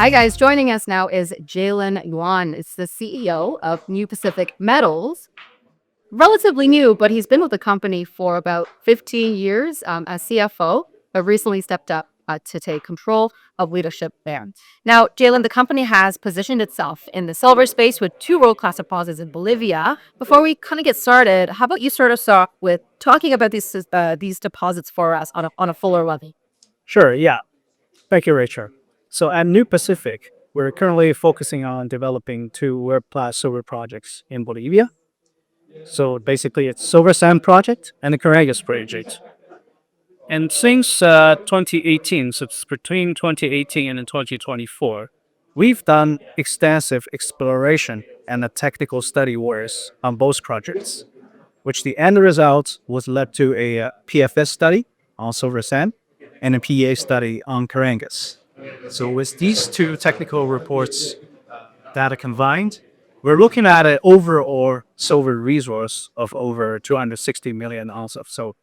Hi guys, joining us now is Jalen Yuan. It's the CEO of New Pacific Metals. Relatively new, but he's been with the company for about 15 years as CFO, but recently stepped up to take control of leadership there. Now, Jalen, the company has positioned itself in the silver space with two world-class deposits in Bolivia. Before we kind of get started, how about you start us off with talking about these deposits for us on a fuller level? Sure, yeah. Thank you, Rachel. So at New Pacific, we're currently focusing on developing two world-class silver projects in Bolivia. So basically, it's Silver Sand Project and the Coragas Project. And since 2018, so it's between 2018 and 2024, we've done extensive exploration and a technical study works on both projects, which the end result was led to a PFS study on Silver Sand and a PEA study on Coragas. So with these two technical reports data combined, we're looking at an overall silver resource of over 260 million ounces. So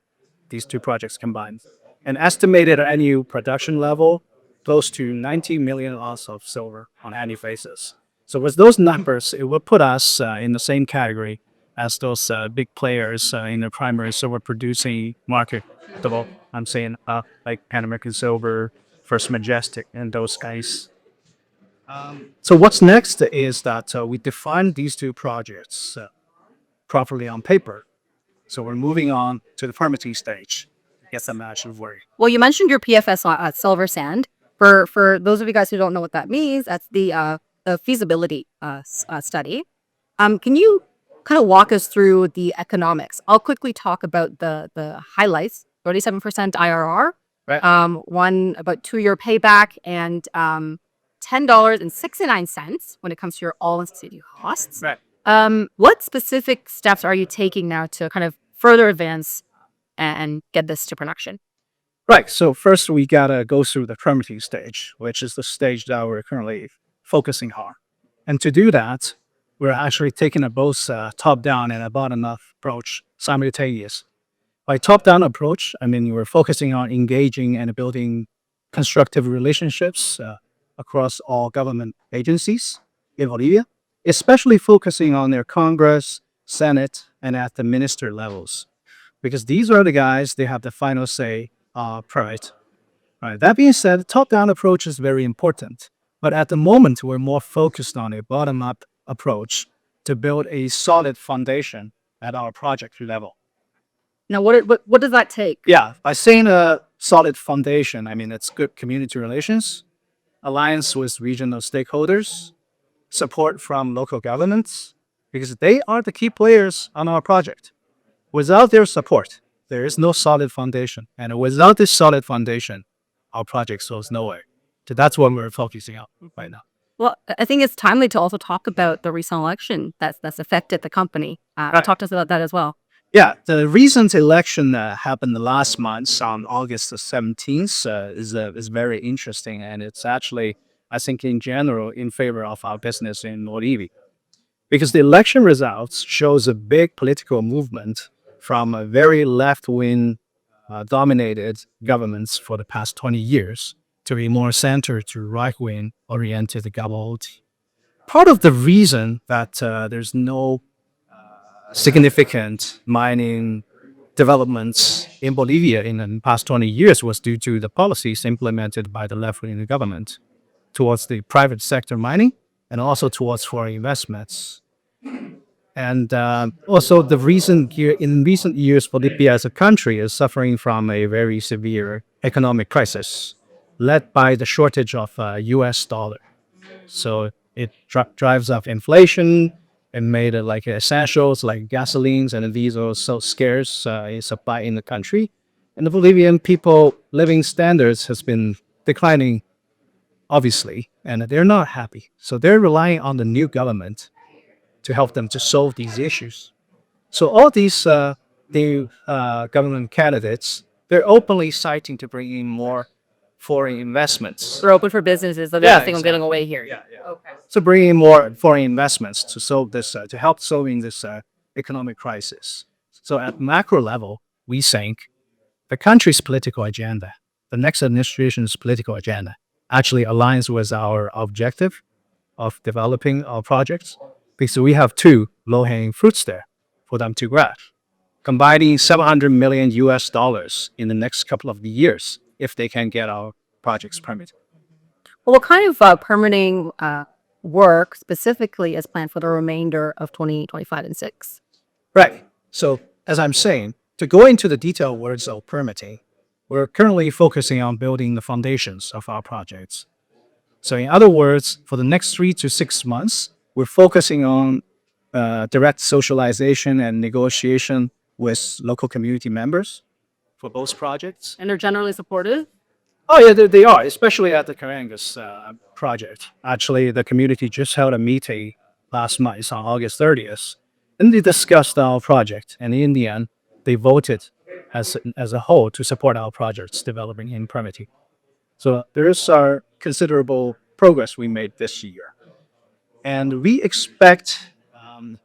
these two projects combined. An estimated annual production level close to 90 million ounces of silver on annual basis. So with those numbers, it will put us in the same category as those big players in the primary silver producing market. I'm saying like Pan American Silver, First Majestic, and those guys. So what's next is that we define these two projects properly on paper. So we're moving on to the permitting stage. Get some action work. Well, you mentioned your PFS on Silver Sand. For those of you guys who don't know what that means, that's the feasibility study. Can you kind of walk us through the economics? I'll quickly talk about the highlights: 37% IRR, Right. one about 2-year payback, and $10.69 when it comes to your all-in sustaining costs. Right. What specific steps are you taking now to kind of further advance and get this to production? Right. So first we gotta go through the permitting stage, which is the stage that we're currently focusing on. And to do that, we're actually taking a both top-down and a bottom-up approach simultaneous. By top-down approach, I mean we're focusing on engaging and building constructive relationships across all government agencies in Bolivia, especially focusing on their Congress, Senate, and at the minister levels, because these are the guys, they have the final say permit. Right. That being said, top-down approach is very important, but at the moment we're more focused on a bottom-up approach to build a solid foundation at our project level. Now, what does that take? Yeah, by saying a solid foundation, I mean it's good community relations, alliance with regional stakeholders, support from local governments, because they are the key players on our project. Without their support, there is no solid foundation. And without this solid foundation, our project goes nowhere. So that's what we're focusing on right now. Well, I think it's timely to also talk about the recent election that's affected the company. Talk to us about that as well. Yeah, the recent election happened last month on August the 17th is very interesting. And it's actually, I think in general, in favor of our business in Bolivia. Because the election results shows a big political movement from a very left-wing dominated governments for the past 20 years to a more center to right-wing oriented government. Part of the reason that there's no significant mining developments in Bolivia in the past 20 years was due to the policies implemented by the left-wing government towards the private sector mining and also towards foreign investments. And also in recent years, Bolivia as a country is suffering from a very severe economic crisis led by the shortage of US dollar. So it drives up inflation and made it like essentials like gasolines and diesel so scarce in supply in the country. And the Bolivian people living standards has been declining, obviously, and they're not happy. So they're relying on the new government to help them to solve these issues. So all these new government candidates, they're openly citing to bring in more foreign investments. They're open for businesses. So Yeah, nothing I'm getting away here. Yeah. Okay. So bringing in more foreign investments to solve this, to help solving this economic crisis. So at macro level, we think the country's political agenda, the next administration's political agenda, actually aligns with our objective of developing our projects because we have two low-hanging fruits there for them to grab, combining 700 million US dollars in the next couple of years if they can get our projects permitted. Well, what kind of permitting work specifically is planned for the remainder of 2025 and 6? Right. So, as I'm saying, to go into the detailed words of permitting, we're currently focusing on building the foundations of our projects. So, in other words, for the next 3 to 6 months, we're focusing on direct socialization and negotiation with local community members for both projects. And they're generally supportive? Oh, yeah, they are, especially at the Karangas project. Actually, the community just held a meeting last month on August 30th, and they discussed our project. And in the end, they voted as a whole to support our projects developing in permitting. So there is our considerable progress we made this year. And we expect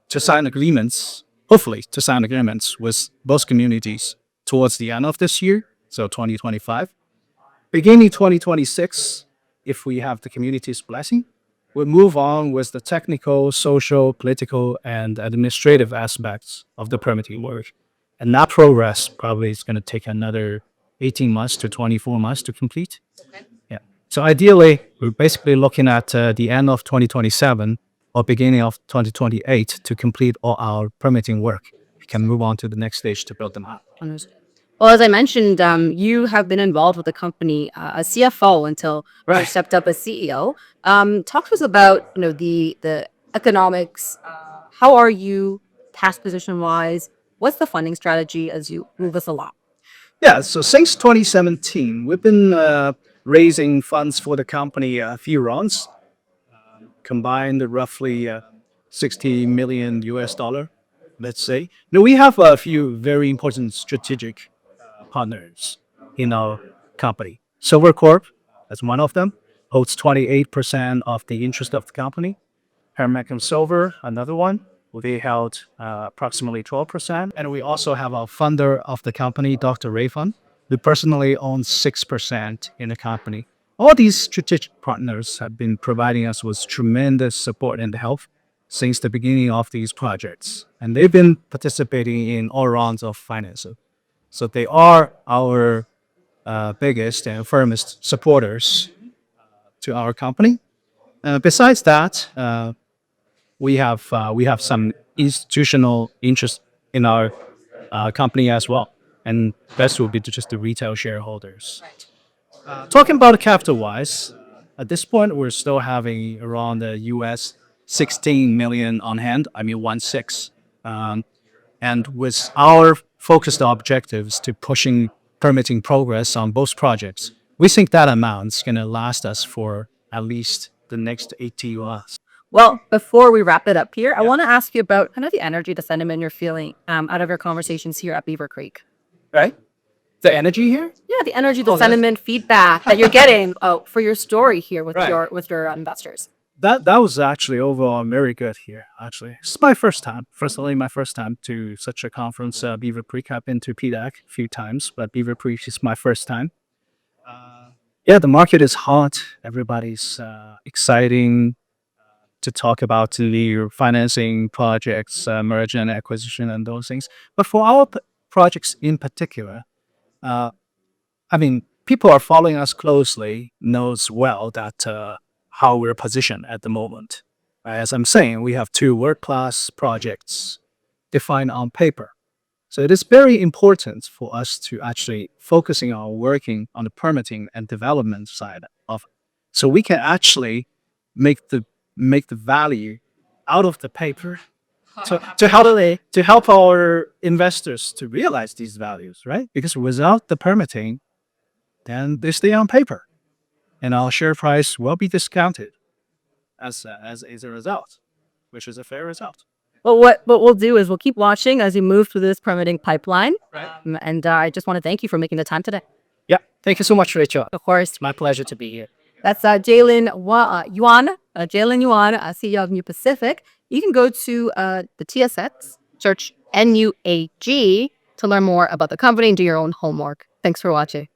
to sign agreements, hopefully to sign agreements with both communities towards the end of this year, so 2025. Beginning 2026, if we have the community's blessing, we'll move on with the technical, social, political, and administrative aspects of the permitting work. And that progress probably is going to take another 18 months to 24 months to complete. Yeah. So ideally, we're basically looking at the end of 2027 or beginning of 2028 to complete all our permitting work. We can move on to the next stage to build them out. Understood. Well, as I mentioned, you have been involved with the company as CFO until you Right. stepped up as CEO. Talk to us about the economics. How are you task position wise? What's the funding strategy as you move us along? Yeah, so since 2017, we've been raising funds for the company a few rounds, combined roughly 60 million US dollar, let's say. Now, we have a few very important strategic partners in our company. Silver Corp, as one of them, holds 28% of the interest of the company. American Silver, another one, they held approximately 12%. And we also have our funder of the company, Dr. Rayfun, who personally owns 6% in the company. All these strategic partners have been providing us with tremendous support and help since the beginning of these projects. And they've been participating in all rounds of financing. So they are our biggest and firmest supporters to our company. Besides that, we have some institutional interest in our company as well, and best would be to just the retail shareholders. Talking about capital wise, at this point we're still having around the US 16 million on hand. I mean 1.6, and with our focused objectives to pushing permitting progress on both projects, we think that amount's going to last us for at least the next 18 months. Well, before we wrap it up here, I want to ask you about kind of the energy, the sentiment you're feeling out of your conversations here at Beaver Creek. Right? The energy here? Yeah, the energy, the Oh, that's- sentiment, feedback that you're getting for your story here with Right. your investors. That was actually overall very good here. Actually, it's my first time. Personally, my first time to such a conference. Beaver Creek. I've been to PDAC a few times, but Beaver Creek is my first time. Yeah, the market is hot. Everybody's exciting to talk about the financing projects, merger and acquisition, and those things. But for our projects in particular, I mean, people are following us closely, knows well that how we're positioned at the moment. As I'm saying, we have two world-class projects defined on paper. So it is very important for us to actually focusing on working on the permitting and development side of it. So we can actually make the value out of the paper to help our investors to realize these values, right? Because without the permitting, then they stay on paper, and our share price will be discounted as a result, which is a fair result. Well, what we'll do is we'll keep watching as you move through this permitting pipeline. Right. And I just want to thank you for making the time today. Yeah, thank you so much, Rachel. Of course. It's my pleasure to be here. That's Jalen Yuan, CEO of New Pacific. You can go to the TSX, search NUAG to learn more about the company and do your own homework. Thanks for watching.